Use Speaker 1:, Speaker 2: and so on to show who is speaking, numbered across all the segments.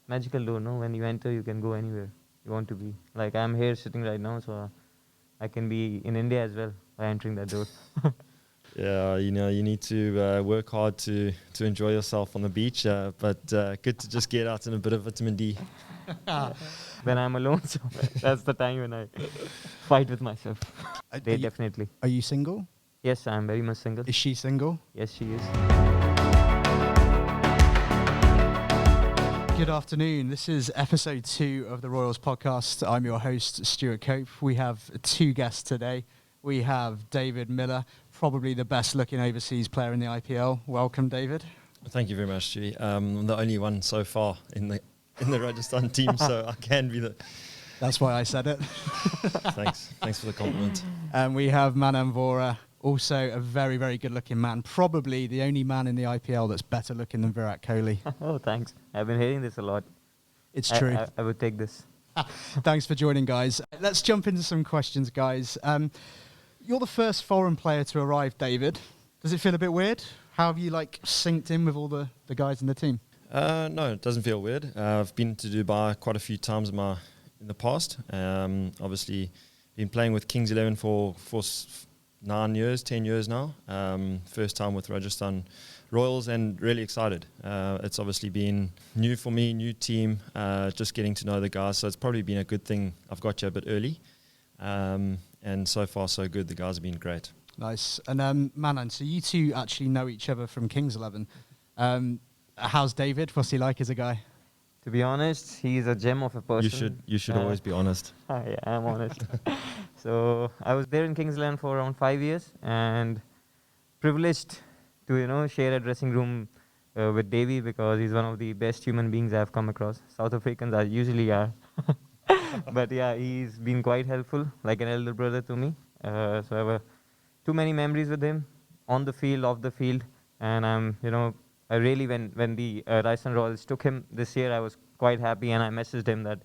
Speaker 1: magical door, no? When you enter, you can go anywhere you want to be. Like I'm here sitting right now, so I can be in India as well by entering that door.
Speaker 2: Yeah, you need to work hard to enjoy yourself on the beach, but good to just get out in a bit of vitamin D.
Speaker 1: Then I'm alone, so that's the time when I fight with myself. Definitely.
Speaker 3: Are you single?
Speaker 1: Yes, I'm very much single.
Speaker 3: Is she single?
Speaker 1: Yes, she is.
Speaker 3: Good afternoon. This is episode 2 of the Royals podcast. I'm your host, Stuart Cope. We have 2 guests today. We have David Miller, probably the best looking overseas player in the IPL. Welcome, David.
Speaker 2: Thank you very much, Stewie. I'm the only one so far in the Rajasthan team, so I can be the...
Speaker 3: That's why I said it.
Speaker 2: Thanks for the compliment.
Speaker 3: And we have Manan Vohra, also a very, very good looking man. Probably the only man in the IPL that's better looking than Virat Kohli.
Speaker 1: Oh, thanks. I've been hearing this a lot.
Speaker 3: It's true.
Speaker 1: I would take this.
Speaker 3: Thanks for joining, guys. Let's jump into some questions, guys. You're the first foreign player to arrive, David. Does it feel a bit weird? How have you synced in with all the guys in the team?
Speaker 2: No, it doesn't feel weird. I've been to Dubai quite a few times in the past. Obviously, been playing with Kings 11 for 10 years now. First time with Rajasthan Royals, and really excited. It's obviously been new for me, new team, just getting to know the guys. So it's probably been a good thing I've got you a bit early. And so far, so good. The guys have been great.
Speaker 3: Nice. And Manan, so you two actually know each other from Kings 11. How's David? What's he like as a guy?
Speaker 1: To be honest, he's a gem of a person.
Speaker 2: You should always be honest.
Speaker 1: Yeah, I'm honest. So I was there in Kings 11 for around 5 years, and privileged to share a dressing room with Davy, because he's one of the best human beings I've come across. South Africans usually are. But yeah, he's been quite helpful, like an elder brother to me. So I have too many memories with him, on the field, off the field. And I really, when the Rajasthan Royals took him this year, I was quite happy, and I messaged him that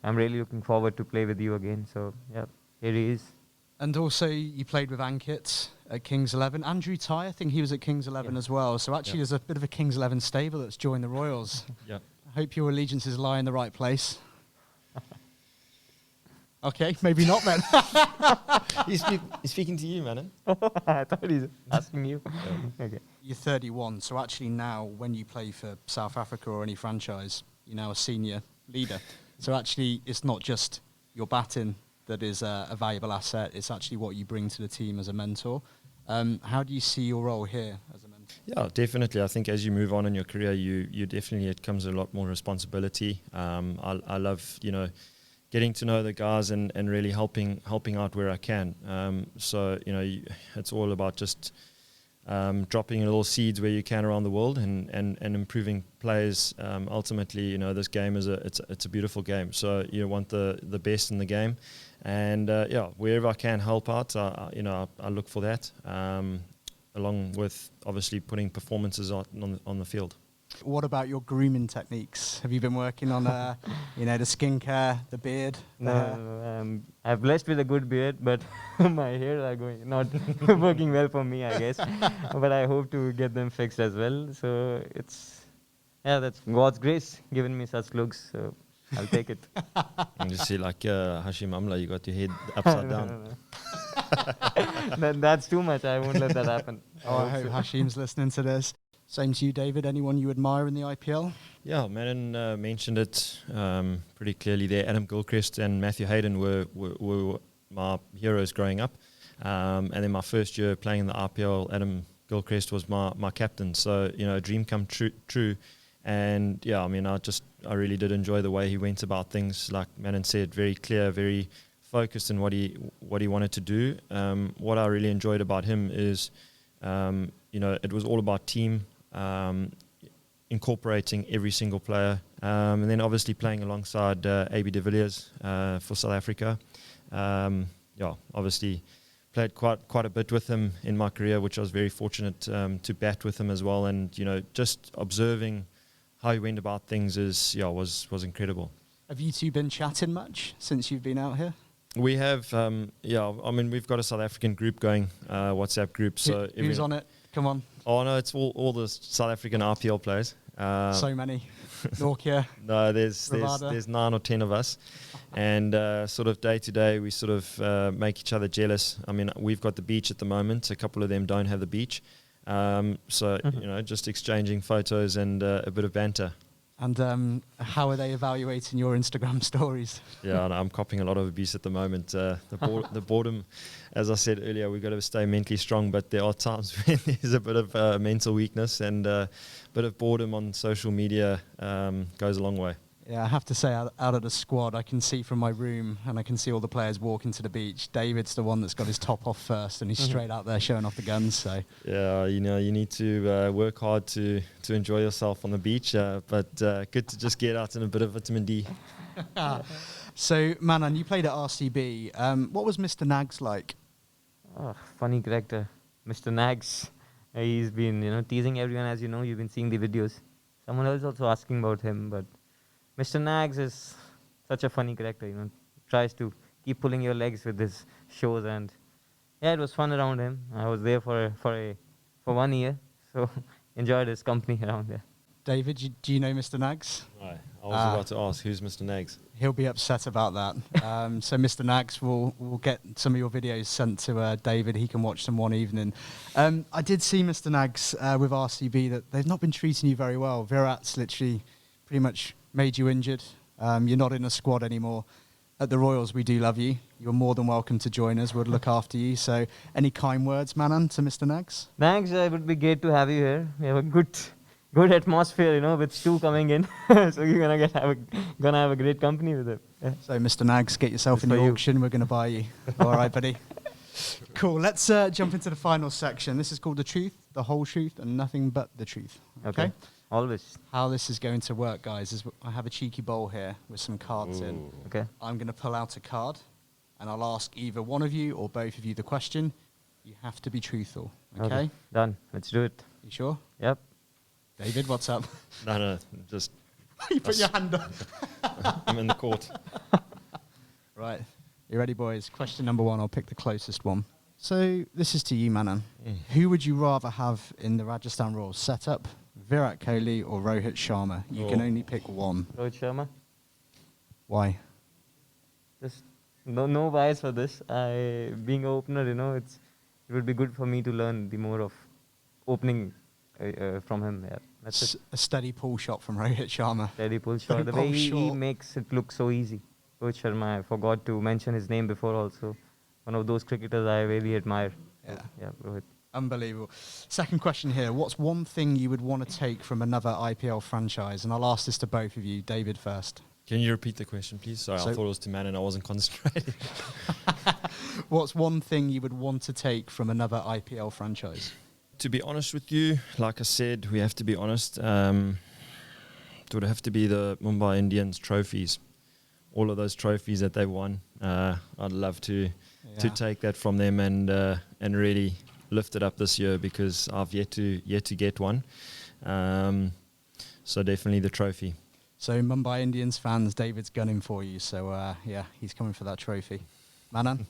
Speaker 1: I'm really looking forward to play with you again. So yeah, here he is.
Speaker 3: And also, you played with Ankit at Kings 11. Andrew Ty, I think he was at Kings 11 as well. So actually, there's a bit of a Kings 11 stable that's joined the Royals.
Speaker 2: Yeah.
Speaker 3: I hope your allegiances lie in the right place. Okay, maybe not then.
Speaker 2: He's speaking to you, man.
Speaker 1: I thought he's asking you. Okay.
Speaker 3: You're 31, so actually now, when you play for South Africa or any franchise, you're now a senior leader. So actually, it's not just your batting that is a valuable asset, it's actually what you bring to the team as a mentor. How do you see your role here as a mentor?
Speaker 2: Yeah, definitely. I think as you move on in your career, you definitely, it comes a lot more responsibility. I love, getting to know the guys and really helping out where I can. So it's all about just dropping little seeds where you can around the world and improving players. Ultimately, this game it's a beautiful game. So you want the best in the game, and wherever I can help out, I look for that. Along with obviously putting performances on the field.
Speaker 3: What about your grooming techniques? Have you been working on, the skincare, the beard?
Speaker 1: No, I'm blessed with a good beard, but my hair are not working well for me, I guess. But I hope to get them fixed as well. So that's God's grace giving me such looks. So I'll take it.
Speaker 2: And you see, like Hashim Amla, you got your head upside down.
Speaker 1: That's too much. I won't let that happen.
Speaker 3: I hope Hashim's listening to this. Same to you, David. Anyone you admire in the IPL?
Speaker 2: Yeah, Manan mentioned it pretty clearly there. Adam Gilchrist and Matthew Hayden were my heroes growing up. And then my first year playing in the IPL, Adam Gilchrist was my captain. So, a dream come true. And yeah, I really did enjoy the way he went about things. Like Manan said, very clear, very focused in what he wanted to do. What I really enjoyed about him is, it was all about team. Incorporating every single player, and then obviously playing alongside AB de Villiers for South Africa. Obviously played quite a bit with him in my career, which I was very fortunate to bat with him as well. And just observing how he went about things was incredible.
Speaker 3: Have you two been chatting much since you've been out here?
Speaker 2: We have, we've got a South African group going, WhatsApp group. So
Speaker 3: who's on it? Come on.
Speaker 2: Oh no, it's all the South African RPL players.
Speaker 3: So many. Nokia.
Speaker 2: No, there's
Speaker 3: Bravada.
Speaker 2: there's 9 or 10 of us, and sort of day to day we sort of make each other jealous. I mean, we've got the beach at the moment. A couple of them don't have the beach, so you know, just exchanging photos and a bit of banter.
Speaker 3: And how are they evaluating your Instagram stories?
Speaker 2: Yeah, and I'm copping a lot of abuse at the moment. The boredom, as I said earlier, we've got to stay mentally strong, but there are times when there's a bit of mental weakness, and a bit of boredom on social media goes a long way.
Speaker 3: Yeah, I have to say, out of the squad, I can see from my room, and I can see all the players walking to the beach. David's the one that's got his top off first, and he's straight out there showing off the guns. So
Speaker 2: Yeah, you know, you need to work hard to enjoy yourself on the beach, but good to just get out in a bit of vitamin D.
Speaker 3: So, Manan, you played at RCB. What was Mr. Nags like?
Speaker 1: Oh, funny character, Mr. Nags. He's been, teasing everyone, as you know. You've been seeing the videos. Someone else also asking about him, but Mr. Nags is such a funny character. Tries to keep pulling your legs with his shows, and yeah, it was fun around him. I was there for 1 year, so enjoyed his company around there.
Speaker 3: David, do you know Mr. Nags?
Speaker 2: Right. I was about to ask, who's Mr. Nags?
Speaker 3: He'll be upset about that. So Mr. Nags will get some of your videos sent to David. He can watch them one evening. I did see Mr. Nags with RCB that they've not been treating you very well. Virat's literally pretty much made you injured. You're not in a squad anymore. At the Royals, we do love you. You're more than welcome to join us. We'll look after you. So any kind words, Manan, to Mr. Nags?
Speaker 1: Nags, it would be great to have you here. We have a good atmosphere, with Stu coming in. So you're gonna have a great company with him. Yeah.
Speaker 3: So, Mr. Nags, get yourself
Speaker 1: It's
Speaker 3: in the
Speaker 1: for you.
Speaker 3: auction. We're going to buy you. All right, buddy. Cool. Let's jump into the final section. This is called The Truth, the whole truth, and nothing but the truth. Okay?
Speaker 1: Always.
Speaker 3: How this is going to work, guys, is I have a cheeky bowl here with some cards in.
Speaker 2: Ooh.
Speaker 1: Okay.
Speaker 3: I'm going to pull out a card, and I'll ask either one of you or both of you the question. You have to be truthful. Okay?
Speaker 1: Done. Let's do it.
Speaker 3: You sure?
Speaker 1: Yep.
Speaker 3: David, what's up?
Speaker 2: No, just
Speaker 3: You put your hand up.
Speaker 2: I'm in the court.
Speaker 3: Right. You ready, boys? Question number one. I'll pick the closest one. So this is to you, Manan. Who would you rather have in the Rajasthan Royals setup? Virat Kohli or Rohit Sharma? You can only pick one.
Speaker 1: Rohit Sharma.
Speaker 3: Why?
Speaker 1: Just no bias for this. Being an opener, it would be good for me to learn the more of opening from him. Yeah, that's it.
Speaker 3: A steady pull shot from Rohit Sharma.
Speaker 1: Steady pull shot. The
Speaker 3: Pull
Speaker 1: way he
Speaker 3: shot.
Speaker 1: makes it look so easy. Rohit Sharma. I forgot to mention his name before also. One of those cricketers I really admire.
Speaker 3: Yeah.
Speaker 1: Yeah, Rohit.
Speaker 3: Unbelievable. Second question here. What's one thing you would want to take from another IPL franchise? And I'll ask this to both of you. David first.
Speaker 2: Can you repeat the question, please? Sorry,
Speaker 3: So-
Speaker 2: I thought it was to Manan. I wasn't concentrating.
Speaker 3: What's one thing you would want to take from another IPL franchise?
Speaker 2: To be honest with you, like I said, we have to be honest. It would have to be the Mumbai Indians trophies. All of those trophies that they won. I'd love to take that from them and really lift it up this year, because I've yet to get one. So definitely the trophy.
Speaker 3: So Mumbai Indians fans, David's gunning for you. So he's coming for that trophy. Manan?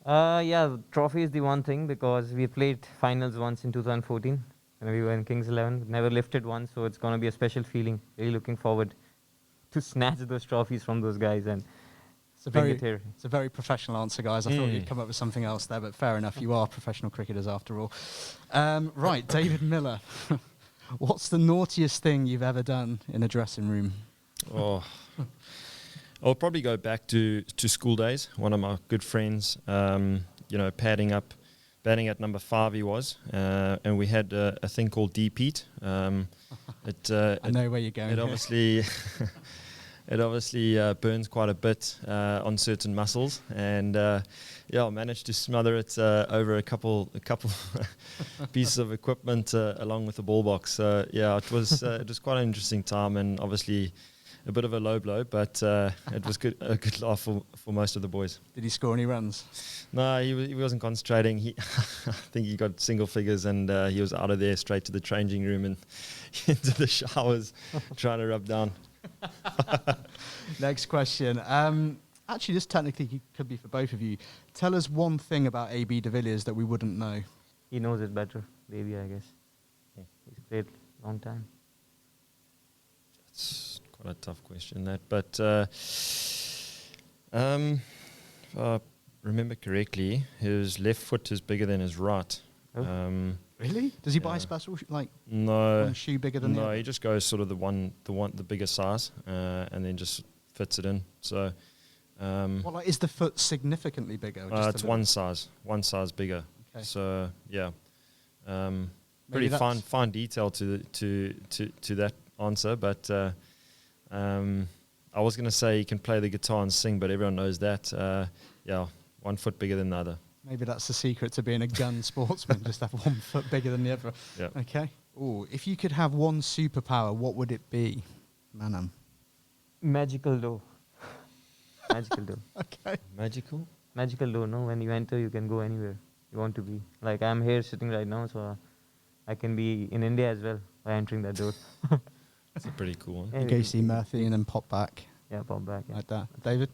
Speaker 1: Yeah, trophy is the one thing, because we played finals once in 2014 when we were in Kings 11. Never lifted one, so it's going to be a special feeling. Really looking forward to snatch those trophies from those guys and bring it here.
Speaker 3: It's a very professional answer, guys. I thought you'd come up with something else there, but fair enough. You are professional cricketers after all. Right, David Miller. What's the naughtiest thing you've ever done in a dressing room?
Speaker 2: Oh, I'll probably go back to school days. One of my good friends, batting at number 5 he was, and we had a thing called deep heat.
Speaker 3: I know where you're going.
Speaker 2: It obviously burns quite a bit on certain muscles, and I managed to smother it over a couple pieces of equipment along with the ball box. So it was quite an interesting time, and obviously a bit of a low blow, but it was a good laugh for most of the boys.
Speaker 3: Did he score any runs?
Speaker 2: No, he wasn't concentrating. I think he got single figures, and he was out of there straight to the changing room and into the showers trying to rub down.
Speaker 3: Next question. Actually, this technically could be for both of you. Tell us one thing about AB de Villiers that we wouldn't know.
Speaker 1: He knows it better, maybe, I guess. He's played a long time.
Speaker 2: It's quite a tough question, that. But if I remember correctly, his left foot is bigger than his right.
Speaker 1: Oh.
Speaker 3: Really? Does he buy a
Speaker 2: Yeah.
Speaker 3: special one
Speaker 2: No,
Speaker 3: shoe bigger than the
Speaker 2: no,
Speaker 3: other?
Speaker 2: he just goes sort of the bigger size, and then just fits it in. So,
Speaker 3: Well, like, is the foot significantly bigger? Or just a
Speaker 2: it's
Speaker 3: little?
Speaker 2: one size bigger.
Speaker 3: Okay.
Speaker 2: So yeah,
Speaker 3: Maybe
Speaker 2: pretty
Speaker 3: that's-
Speaker 2: fine detail to that answer. But I was going to say he can play the guitar and sing, but everyone knows that. Yeah, 1 foot bigger than the other.
Speaker 3: Maybe that's the secret to being a gun sportsman, just have 1 foot bigger than the other.
Speaker 2: Yeah.
Speaker 3: Okay. Ooh, if you could have one superpower, what would it be, Manan?
Speaker 1: Magical door. Magical door.
Speaker 3: Okay.
Speaker 2: Magical.
Speaker 1: Magical door, no? When you enter, you can go anywhere you want to be. Like, I'm here sitting right now, so I can be in India as well by entering that door.
Speaker 2: That's a pretty cool one.
Speaker 1: Yeah,
Speaker 3: You go see Murphy and then pop back
Speaker 1: Yeah, pop back. Yeah.
Speaker 3: like that. David?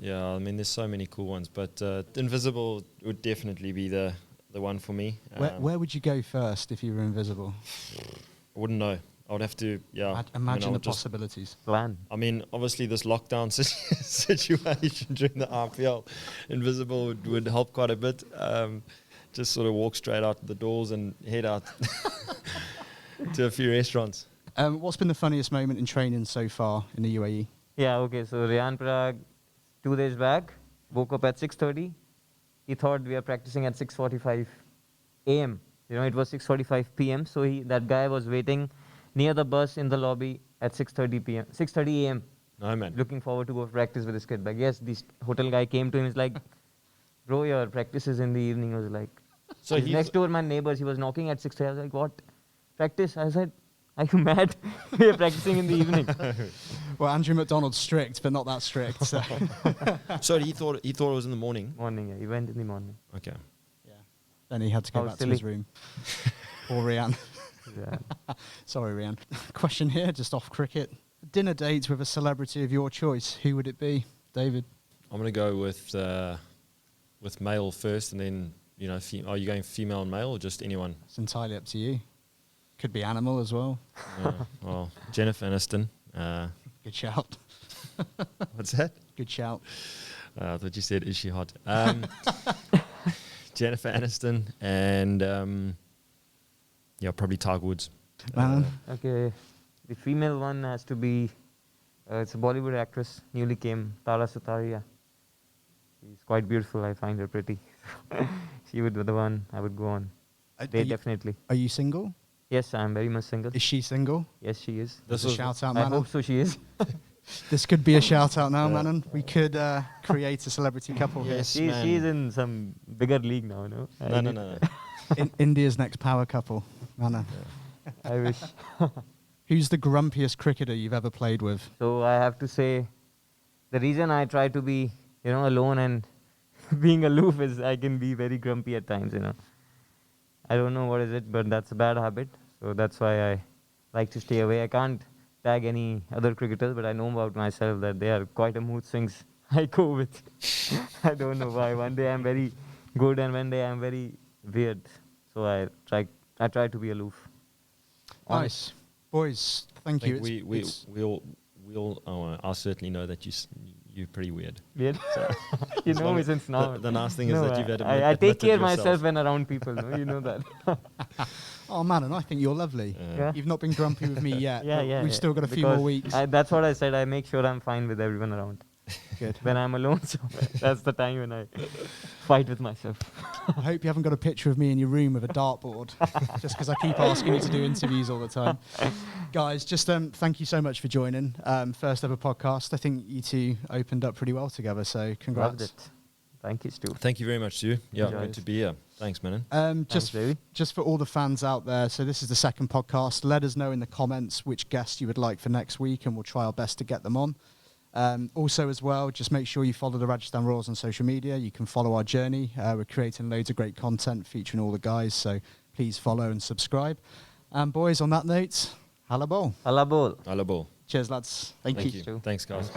Speaker 2: Yeah, I mean, there's so many cool ones, but invisible would definitely be the one for me.
Speaker 3: Where would you go first if you were invisible?
Speaker 2: I wouldn't know. I would have to, yeah.
Speaker 3: Imagine
Speaker 2: I
Speaker 3: the
Speaker 2: would just-
Speaker 3: possibilities.
Speaker 1: Plan.
Speaker 2: I mean, obviously, this lockdown situation during the IPL, invisible would help quite a bit. Just sort of walk straight out the doors and head out to a few restaurants.
Speaker 3: What's been the funniest moment in training so far in the UAE?
Speaker 1: Yeah, okay. So Ryan Prag, 2 days back, woke up at 6:30. He thought we are practicing at 6:45 a.m. You know, it was 6:45 p.m. So that guy was waiting near the bus in the lobby at 6:30 p.m. 6:30 a.m.
Speaker 2: No, man.
Speaker 1: looking forward to go practice with his kid bag. Yes, this hotel guy came to him. He's like, "Bro, your practice is in the evening." I was like,
Speaker 2: So
Speaker 1: he's
Speaker 2: he's
Speaker 1: next door, my neighbors. He was knocking at 6:30. I was like, "What? Practice?" I said, "Are you mad? We are practicing in the evening."
Speaker 3: Well, Andrew McDonald's strict, but not that strict. So.
Speaker 2: So he thought it was in the morning.
Speaker 1: Morning, yeah. He went in the morning.
Speaker 2: Okay.
Speaker 3: Yeah. Then he had to go
Speaker 1: How
Speaker 3: back to his
Speaker 1: silly.
Speaker 3: room. Poor Rian.
Speaker 1: Yeah.
Speaker 3: Sorry, Rian. Question here, just off cricket. Dinner date with a celebrity of your choice. Who would it be, David?
Speaker 2: I'm going to go with male first, and then, you know, are you going female and male or just anyone?
Speaker 3: It's entirely up to you. Could be animal as well.
Speaker 2: Well, Jennifer Aniston.
Speaker 3: Good shout.
Speaker 2: What's that?
Speaker 3: Good shout.
Speaker 2: I thought you said, is she hot? Jennifer Aniston and, yeah, probably Tiger Woods.
Speaker 3: Manan?
Speaker 1: Okay. The female one has to be, it's a Bollywood actress, newly came, Tara Sutaria. She's quite beautiful. I find her pretty. She would be the one I would go on. Definitely.
Speaker 3: Are you single?
Speaker 1: Yes, I am very much single.
Speaker 3: Is she single?
Speaker 1: Yes, she is.
Speaker 3: This a shout out,
Speaker 1: I
Speaker 3: Manan.
Speaker 1: hope so. She is.
Speaker 3: This could be a shout out now, Manan. We could create a celebrity couple
Speaker 2: Yes.
Speaker 1: She's in some bigger league now, no?
Speaker 2: No.
Speaker 3: here. India's next power couple, Manan.
Speaker 1: I wish.
Speaker 3: Who's the grumpiest cricketer you've ever played with?
Speaker 1: So I have to say, the reason I try to be, alone and being aloof is I can be very grumpy at times, I don't know what is it, but that's a bad habit. So that's why I like to stay away. I can't tag any other cricketers, but I know about myself that they are quite a mood swings I go with. I don't know why. One day I'm very good and one day I'm very weird. So I try to be aloof.
Speaker 3: Nice. Boys, thank you.
Speaker 2: I certainly know that you're pretty weird.
Speaker 1: Weird?
Speaker 2: So
Speaker 1: You know me since now.
Speaker 2: The nice thing is
Speaker 1: No,
Speaker 2: that you've had
Speaker 1: I take care of myself when around people, no? You know that.
Speaker 3: Oh, Manan, I think you're lovely.
Speaker 1: Yeah.
Speaker 3: You've not been grumpy with me yet.
Speaker 1: Yeah,
Speaker 3: but
Speaker 1: yeah.
Speaker 3: We've
Speaker 1: yeah.
Speaker 3: still got a few
Speaker 1: Because
Speaker 3: more weeks.
Speaker 1: That's what I said. I make sure I'm fine with everyone around.
Speaker 3: Good.
Speaker 1: When I'm alone, so that's the time when I fight with myself.
Speaker 3: I hope you haven't got a picture of me in your room with a dartboard, just because I keep asking you to do interviews all the time. Guys, just thank you so much for joining. First ever podcast. I think you two opened up pretty well together, so congrats.
Speaker 1: Loved it. Thank you, Stu.
Speaker 2: Thank you very much, Stu. Yeah,
Speaker 1: Enjoy
Speaker 2: great
Speaker 1: it.
Speaker 2: to be here. Thanks, Manan.
Speaker 3: Just
Speaker 1: baby.
Speaker 3: for all the fans out there, so this is the second podcast. Let us know in the comments which guests you would like for next week, and we'll try our best to get them on. Also, as well, just make sure you follow the Rajasthan Royals on social media. You can follow our journey. We're creating loads of great content featuring all the guys, so please follow and subscribe. And boys, on that note, Halla ball.
Speaker 1: Halla bol.
Speaker 2: Halla ball.
Speaker 3: Cheers, lads. Thank you.
Speaker 2: Thank you. Thanks, guys.